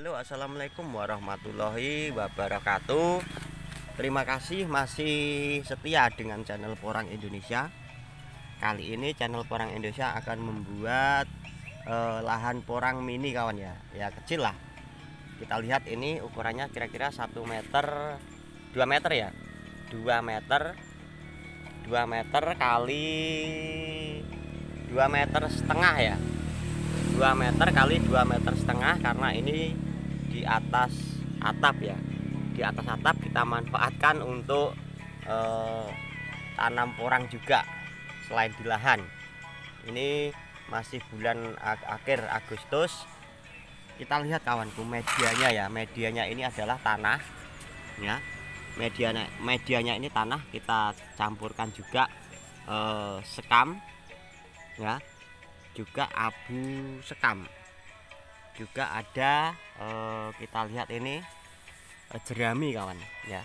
Halo, assalamualaikum warahmatullahi wabarakatuh. Terima kasih masih setia dengan channel Porang Indonesia. Kali ini channel Porang Indonesia akan membuat lahan porang mini kawan ya. Ya kecil lah. Kita lihat ini ukurannya kira-kira 1 meter 2 meter ya. 2 meter 2 meter kali 2 meter setengah ya. 2 meter kali 2 meter setengah, karena ini di atas atap ya. Di atas atap kita manfaatkan untuk tanam porang juga selain di lahan. Ini masih bulan akhir Agustus. Kita lihat kawanku medianya ya. Medianya ini adalah tanah ya. Medianya ini tanah, kita campurkan juga sekam ya, juga abu sekam, juga ada kita lihat ini jerami kawan ya,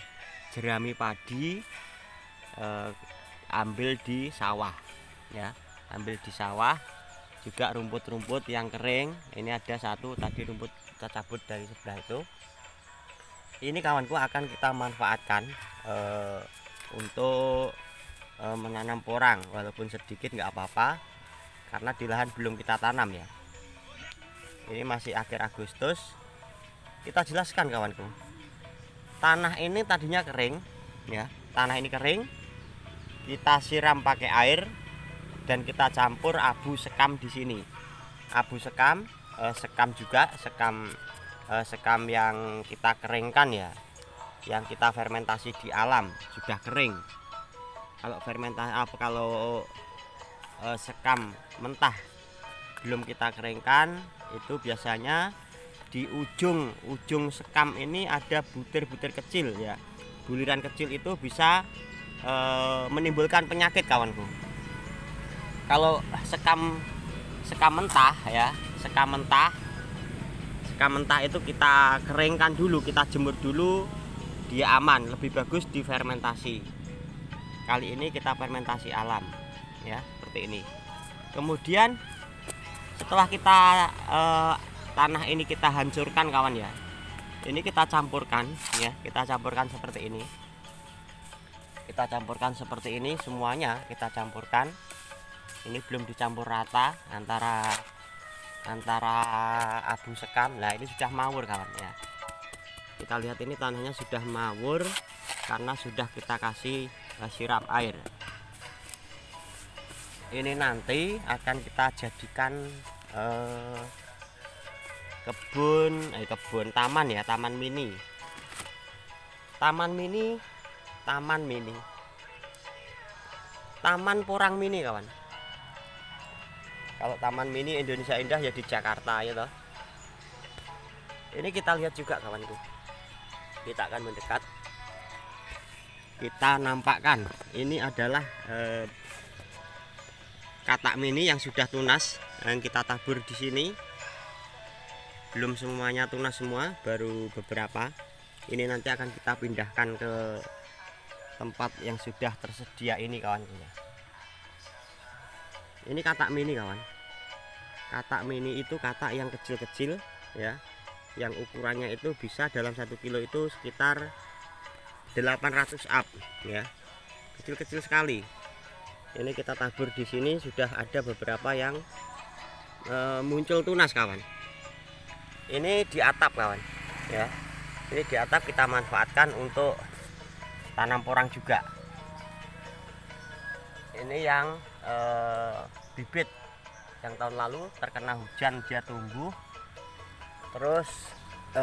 jerami padi, ambil di sawah ya, ambil di sawah. Juga rumput-rumput yang kering, ini ada satu tadi rumput kita cabut dari sebelah itu. Ini kawanku akan kita manfaatkan untuk menanam porang, walaupun sedikit nggak apa-apa karena di lahan belum kita tanam ya. Ini masih akhir Agustus. Kita jelaskan kawanku, tanah ini tadinya kering ya, tanah ini kering, kita siram pakai air dan kita campur abu sekam di sini. Abu sekam, sekam juga, sekam yang kita keringkan ya, yang kita fermentasi di alam sudah kering. Kalau fermentasi kalau sekam mentah belum kita keringkan, itu biasanya di ujung sekam ini ada butir-butir kecil ya. Buliran kecil itu bisa menimbulkan penyakit kawanku. Kalau sekam mentah ya, sekam mentah itu kita keringkan dulu, kita jemur dulu, dia aman, lebih bagus difermentasi. Kali ini kita fermentasi alam ya, seperti ini. Kemudian setelah kita tanah ini kita hancurkan kawan ya, ini kita campurkan ya, kita campurkan seperti ini. Kita campurkan seperti ini semuanya, kita campurkan. Ini belum dicampur rata antara abu sekam. Nah ini sudah mawur kawan ya. Kita lihat ini tanahnya sudah mawur karena sudah kita kasih siram air. Ini nanti akan kita jadikan kebun taman ya, taman mini taman porang mini kawan. Kalau taman mini Indonesia Indah ya di Jakarta ya toh. Ini kita lihat juga kawanku, kita akan mendekat, kita nampakkan ini adalah katak mini yang sudah tunas, yang kita tabur di sini. Belum semuanya tunas semua, baru beberapa. Ini nanti akan kita pindahkan ke tempat yang sudah tersedia ini kawanku ya. Ini katak mini kawan. Katak mini itu katak yang kecil-kecil ya, yang ukurannya itu bisa dalam 1 kilo itu sekitar 800 up ya, kecil-kecil sekali. Ini kita tabur di sini, sudah ada beberapa yang muncul tunas kawan. Ini di atap kawan ya, ini di atap kita manfaatkan untuk tanam porang juga. Ini yang bibit yang tahun lalu terkena hujan dia tumbuh, terus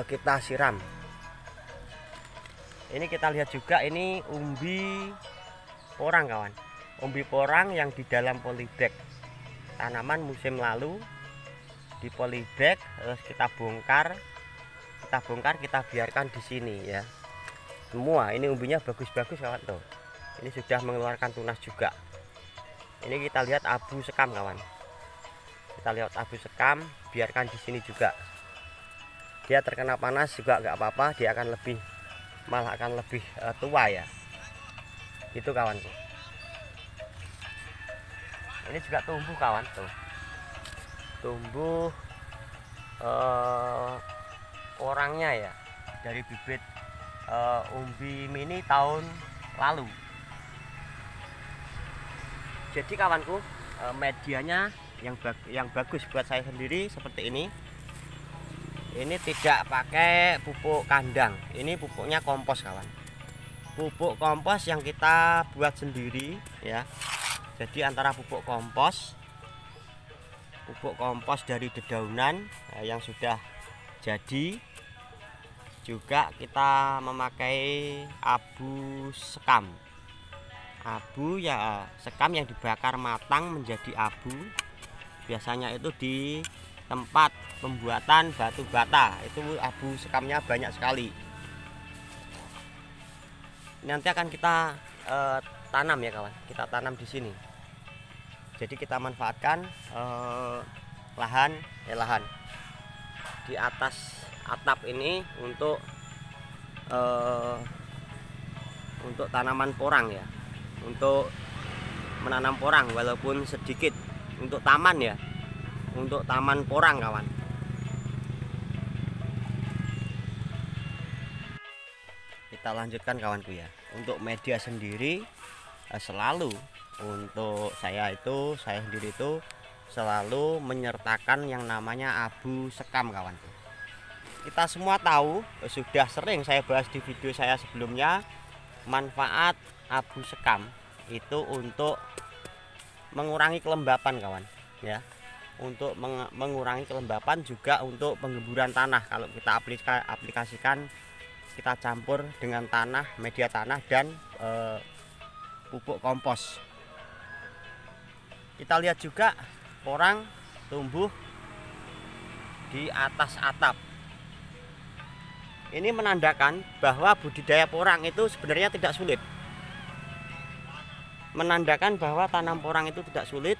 kita siram. Ini kita lihat juga, ini umbi porang kawan, umbi porang yang di dalam polybag, tanaman musim lalu di polybag, terus kita bongkar, kita biarkan di sini ya. Semua ini umbinya bagus-bagus kawan tuh. Ini sudah mengeluarkan tunas juga. Ini kita lihat abu sekam kawan. Kita lihat abu sekam, biarkan di sini juga. Dia terkena panas juga nggak apa-apa, dia akan lebih, malah akan lebih tua ya. Itu kawanku. Ini juga tumbuh kawan tuh. Tumbuh porangnya ya, dari bibit umbi mini tahun lalu. Jadi kawanku, medianya yang bagus buat saya sendiri seperti ini. Ini tidak pakai pupuk kandang, ini pupuknya kompos kawan. Pupuk kompos yang kita buat sendiri ya. Jadi antara pupuk kompos dari dedaunan yang sudah jadi, juga kita memakai abu sekam. Abu ya, sekam yang dibakar matang menjadi abu. Biasanya itu di tempat pembuatan batu bata, itu abu sekamnya banyak sekali. Nanti akan kita tanam ya kawan, kita tanam di sini. Jadi kita manfaatkan lahan di atas atap ini untuk tanaman porang ya, untuk menanam porang walaupun sedikit, untuk taman ya, untuk taman porang kawan. Kita lanjutkan kawanku ya. Untuk media sendiri selalu, untuk saya sendiri itu selalu menyertakan yang namanya abu sekam kawanku. Kita semua tahu, sudah sering saya bahas di video saya sebelumnya, manfaat abu sekam itu untuk mengurangi kelembapan kawan ya. Untuk mengurangi kelembapan, juga untuk penggemburan tanah. Kalau kita aplikasikan, kita campur dengan tanah, media tanah dan pupuk kompos. Kita lihat juga porang tumbuh di atas atap. Ini menandakan bahwa budidaya porang itu sebenarnya tidak sulit. Menandakan bahwa tanam porang itu tidak sulit.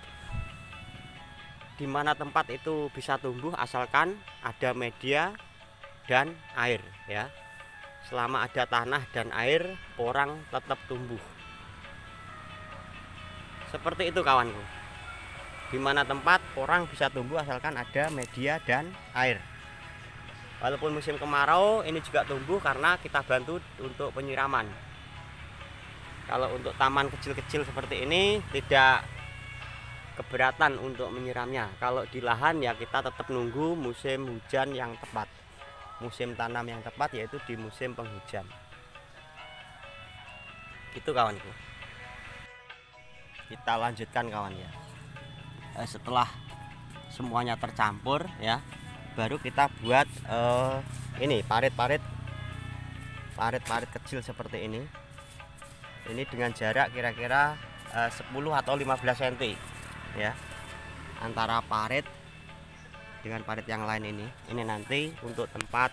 Di mana tempat itu bisa tumbuh asalkan ada media dan air ya. Selama ada tanah dan air, porang tetap tumbuh. Seperti itu kawanku. Di mana tempat porang bisa tumbuh asalkan ada media dan air. Walaupun musim kemarau ini juga tumbuh karena kita bantu untuk penyiraman. Kalau untuk taman kecil-kecil seperti ini tidak keberatan untuk menyiramnya. Kalau di lahan ya kita tetap nunggu musim hujan yang tepat. Musim tanam yang tepat yaitu di musim penghujan. Itu kawanku. Kita lanjutkan kawan ya. Setelah semuanya tercampur ya, baru kita buat ini parit-parit kecil seperti ini. Ini dengan jarak kira-kira 10 atau 15 cm ya, antara parit dengan parit yang lain ini nanti untuk tempat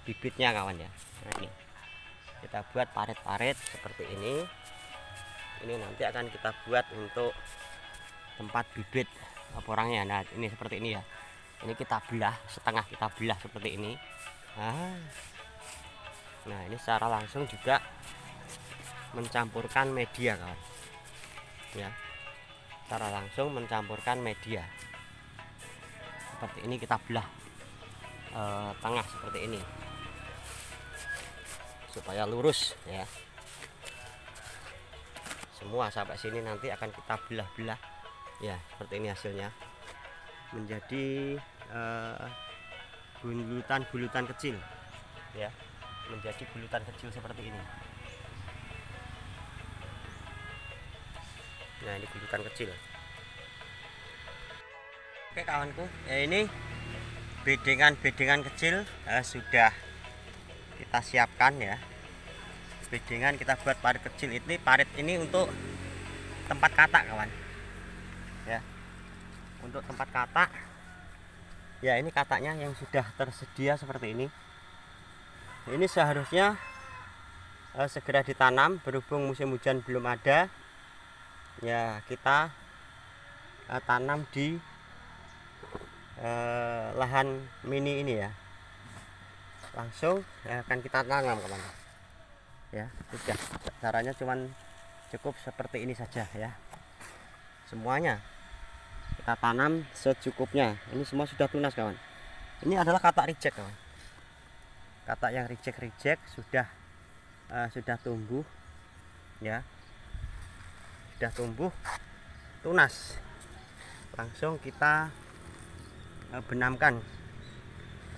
bibitnya kawan ya. Nah, ini kita buat parit-parit seperti ini nanti akan kita buat untuk tempat bibit porangnya. Nah ini seperti ini ya, ini kita belah setengah, kita belah seperti ini. Nah ini secara langsung juga mencampurkan media kawan ya, secara langsung mencampurkan media. Seperti ini kita belah tengah seperti ini supaya lurus ya. Semua sampai sini nanti akan kita belah-belah ya, seperti ini hasilnya, menjadi bulutan kecil ya, menjadi bulutan kecil seperti ini. Nah ini bulutan kecil. Oke kawanku, ya ini bedengan kecil sudah kita siapkan ya. Bedengan kita buat parit kecil ini, parit ini untuk tempat katak kawan ya, untuk tempat katak ya. Ini kataknya yang sudah tersedia seperti ini. Ini seharusnya segera ditanam, berhubung musim hujan belum ada ya, kita tanam di lahan mini ini ya, langsung akan kita tanam kawan ya. Sudah, caranya cuman cukup seperti ini saja ya, semuanya kita tanam secukupnya. Ini semua sudah tunas kawan. Ini adalah katak reject kawan katak yang reject sudah tumbuh ya, sudah tumbuh tunas. Langsung kita benamkan.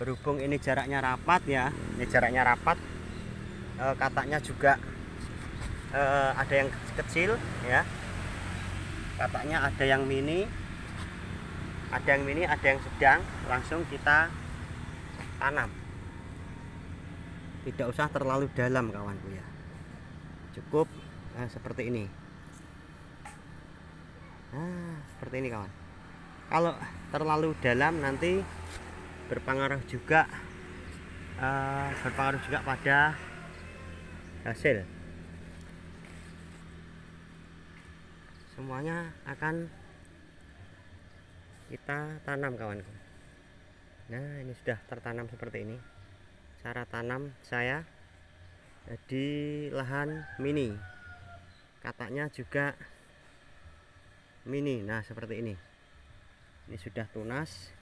Berhubung ini jaraknya rapat ya, ini jaraknya rapat, kataknya juga ada yang kecil ya, kataknya ada yang mini, ada yang sedang. Langsung kita tanam, tidak usah terlalu dalam kawanku ya, cukup seperti ini. Nah, seperti ini kawan. Kalau terlalu dalam nanti berpengaruh juga pada hasil. Semuanya akan kita tanam kawanku. Nah, ini sudah tertanam seperti ini. Cara tanam saya di lahan mini, kataknya juga mini. Nah, seperti ini. Ini sudah tunas.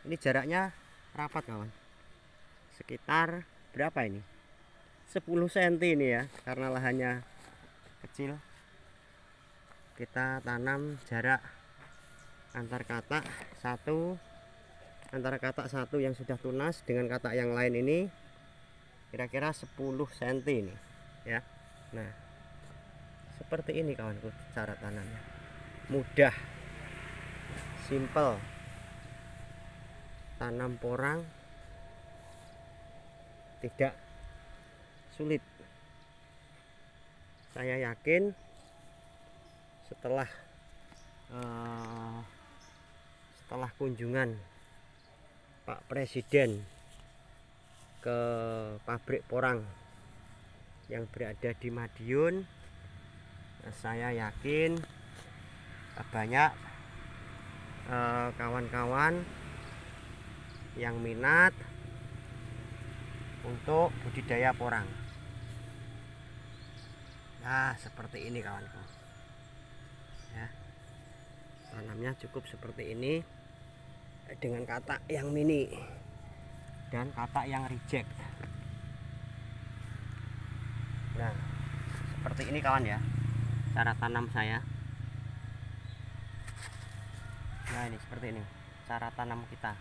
Ini jaraknya rapat kawan, sekitar berapa ini, 10 cm ini ya, karena lahannya kecil. Kita tanam jarak antar katak satu, antara katak satu yang sudah tunas dengan katak yang lain ini kira-kira 10 cm ini ya. Nah, seperti ini kawanku cara tanamnya, mudah, simple. Tanam porang tidak sulit. Saya yakin setelah kunjungan Pak Presiden ke pabrik porang yang berada di Madiun, saya yakin banyak kawan-kawan yang minat untuk budidaya porang. Nah, seperti ini kawanku ya, tanamnya cukup seperti ini dengan katak yang mini dan katak yang reject. Nah, seperti ini kawan ya cara tanam saya. Nah, ini seperti ini cara tanam kita.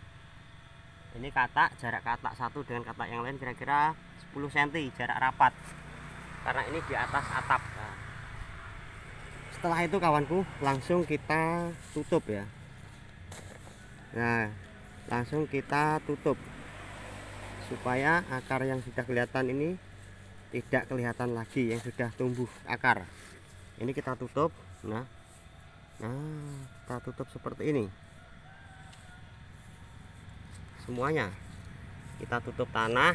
Ini katak, jarak katak satu dengan katak yang lain kira-kira 10 cm, jarak rapat, karena ini di atas atap. Nah, setelah itu kawanku langsung kita tutup ya. Nah, langsung kita tutup supaya akar yang sudah kelihatan ini tidak kelihatan lagi, yang sudah tumbuh akar. Ini kita tutup. Nah, kita tutup seperti ini. Semuanya kita tutup tanah.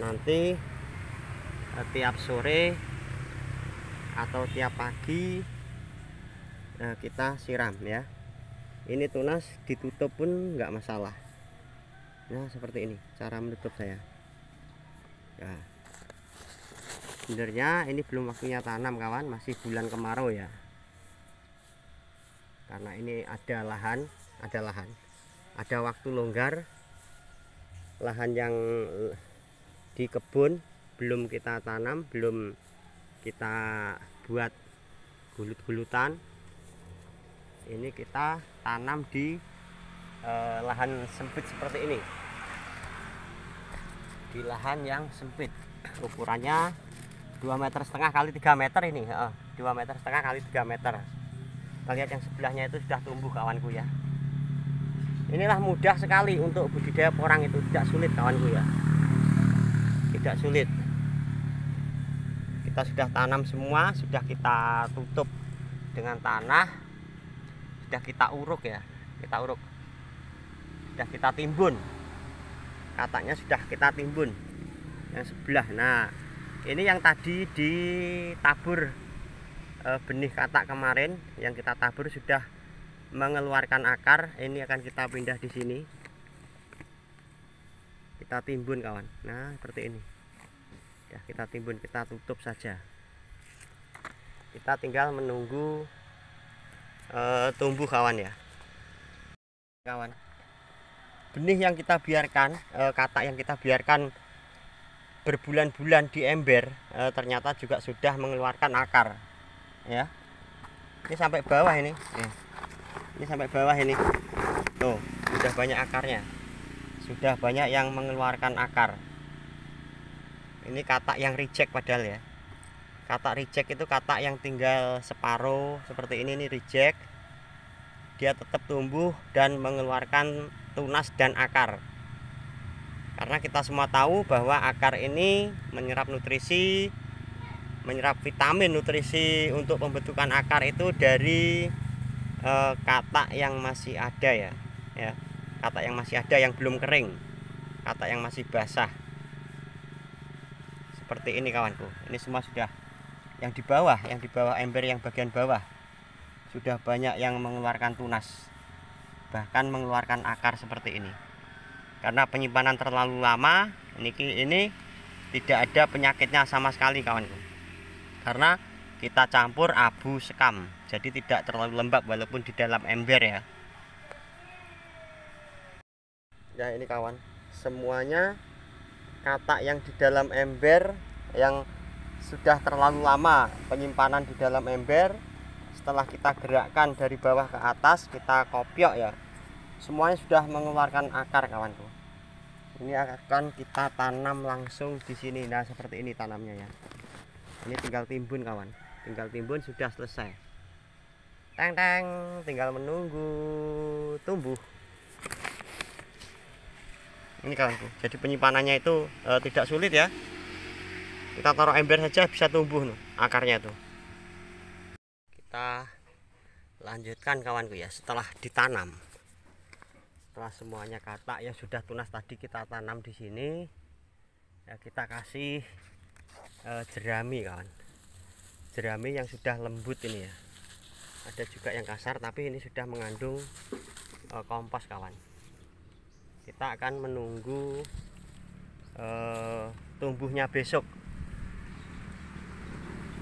Nanti tiap sore atau tiap pagi kita siram ya. Ini tunas ditutup pun nggak masalah. Nah, seperti ini cara menutup saya ya. Sebenarnya ini belum waktunya tanam kawan, masih bulan kemarau ya, karena ini ada waktu longgar. Lahan yang di kebun belum kita tanam, belum kita buat gulut-gulutan. Ini kita tanam di lahan sempit seperti ini, di lahan yang sempit. Ukurannya 2,5 meter kali 3 meter ini, 2,5 meter kali 3 meter. Kita lihat yang sebelahnya itu sudah tumbuh kawanku ya. Inilah mudah sekali untuk budidaya porang, itu tidak sulit kawanku ya, tidak sulit. Kita sudah tanam semua, sudah kita tutup dengan tanah, sudah kita uruk ya, sudah kita timbun, kataknya sudah kita timbun yang sebelah. Nah, ini yang tadi ditabur benih katak kemarin, yang kita tabur sudah mengeluarkan akar. Ini akan kita pindah di sini, kita timbun kawan. Nah, seperti ini ya, kita timbun, kita tutup saja. Kita tinggal menunggu tumbuh kawan ya kawan. benih yang kita biarkan, katak yang kita biarkan berbulan-bulan di ember, ternyata juga sudah mengeluarkan akar ya. Ini sampai bawah ini. Ini sampai bawah ini. Tuh, sudah banyak akarnya. Sudah banyak yang mengeluarkan akar. Ini katak yang reject padahal ya. Katak reject itu katak yang tinggal separuh seperti ini reject. Dia tetap tumbuh dan mengeluarkan tunas dan akar. Karena kita semua tahu bahwa akar ini menyerap nutrisi, menyerap vitamin nutrisi untuk pembentukan akar itu dari katak yang masih ada ya. Katak yang masih ada yang belum kering, katak yang masih basah. Seperti ini kawanku. Ini semua sudah yang di bawah ember yang bagian bawah sudah banyak yang mengeluarkan tunas, bahkan mengeluarkan akar seperti ini. Karena penyimpanan terlalu lama, ini tidak ada penyakitnya sama sekali kawanku. Karena kita campur abu sekam, jadi tidak terlalu lembab walaupun di dalam ember ya. Ya ini kawan, semuanya katak yang di dalam ember yang sudah terlalu lama penyimpanan di dalam ember, setelah kita gerakkan dari bawah ke atas, kita kopiok ya, semuanya sudah mengeluarkan akar kawanku. Ini akan kita tanam langsung di sini. Nah seperti ini tanamnya ya. Ini tinggal timbun kawan, tinggal timbun sudah selesai. Teng teng, tinggal menunggu tumbuh. Ini kawanku, jadi penyimpanannya itu tidak sulit ya. Kita taruh ember saja bisa tumbuh nih, akarnya tuh. Kita lanjutkan kawanku ya, setelah ditanam. Setelah semuanya katak yang sudah tunas tadi kita tanam di sini, ya kita kasih jerami kawan. Jerami yang sudah lembut ini ya. Ada juga yang kasar tapi ini sudah mengandung kompos kawan. Kita akan menunggu tumbuhnya besok.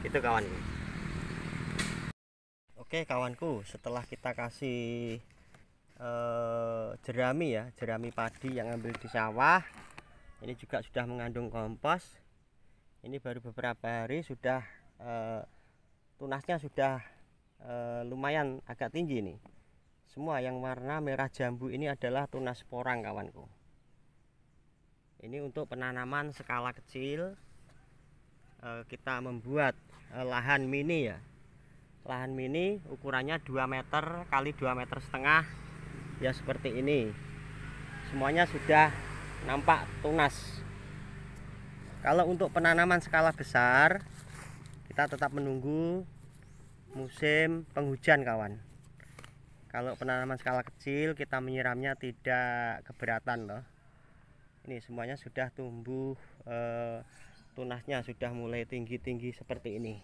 Itu kawan. Oke kawanku, setelah kita kasih jerami ya, jerami padi yang ambil di sawah, ini juga sudah mengandung kompos. Ini baru beberapa hari sudah tunasnya sudah lumayan agak tinggi nih. Semua yang warna merah jambu ini adalah tunas porang kawanku. Ini untuk penanaman skala kecil. Kita membuat lahan mini ya. Lahan mini ukurannya 2 meter kali 2,5 meter ya, seperti ini. Semuanya sudah nampak tunas. Kalau untuk penanaman skala besar, kita tetap menunggu musim penghujan kawan. Kalau penanaman skala kecil kita menyiramnya tidak keberatan loh. Ini semuanya sudah tumbuh, tunasnya sudah mulai tinggi-tinggi seperti ini.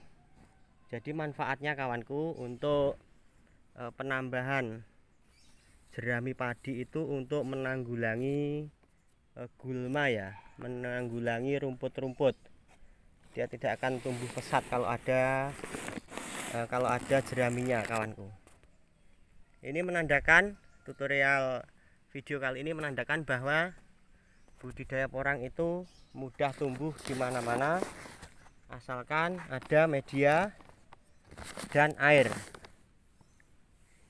Jadi manfaatnya kawanku untuk penambahan jerami padi itu untuk menanggulangi gulma ya, menanggulangi rumput-rumput. Dia tidak akan tumbuh pesat kalau ada jeraminya kawanku. Ini menandakan, tutorial video kali ini menandakan bahwa budidaya porang itu mudah tumbuh di mana-mana asalkan ada media dan air.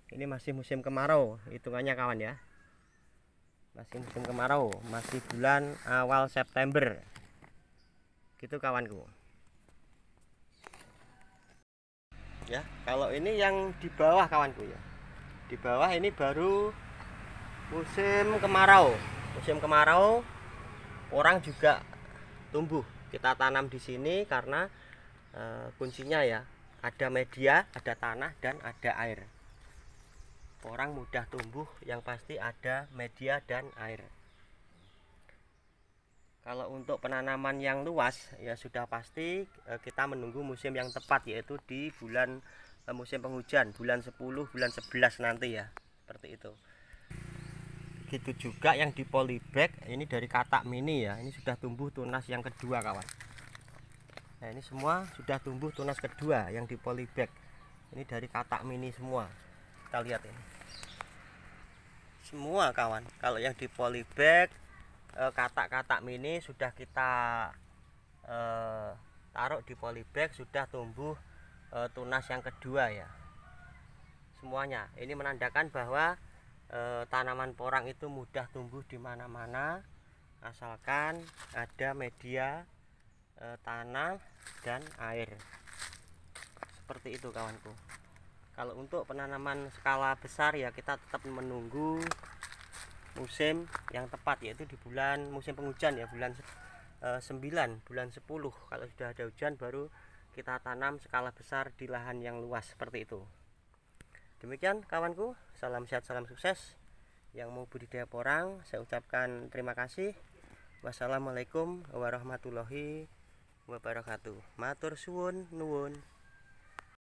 Ini masih musim kemarau hitungannya kawan ya. Masih musim kemarau, masih bulan awal September. Gitu kawanku. Ya, kalau ini yang di bawah kawanku ya. Di bawah ini baru musim kemarau. Musim kemarau porang juga tumbuh. Kita tanam di sini karena kuncinya ya, ada media, ada tanah dan ada air. Porang mudah tumbuh, yang pasti ada media dan air. Kalau untuk penanaman yang luas ya sudah pasti kita menunggu musim yang tepat, yaitu di bulan musim penghujan, bulan 10, bulan 11 nanti ya, seperti itu. Gitu juga yang di polybag, ini dari katak mini ya, ini sudah tumbuh tunas yang kedua kawan. Nah ini semua sudah tumbuh tunas kedua yang di polybag. Ini dari katak mini semua. Kita lihat ini. semua kawan. Kalau yang di polybag katak-katak mini sudah kita taruh di polybag, sudah tumbuh tunas yang kedua ya semuanya. Ini menandakan bahwa tanaman porang itu mudah tumbuh di mana-mana asalkan ada media tanah dan air. Seperti itu kawanku. Kalau untuk penanaman skala besar ya kita tetap menunggu musim yang tepat, yaitu di bulan musim penghujan ya, bulan 9, bulan 10. Kalau sudah ada hujan baru kita tanam skala besar di lahan yang luas seperti itu. Demikian kawanku, salam sehat, salam sukses. Yang mau budidaya porang saya ucapkan terima kasih. Wassalamualaikum warahmatullahi wabarakatuh. Matur suwun nuwun.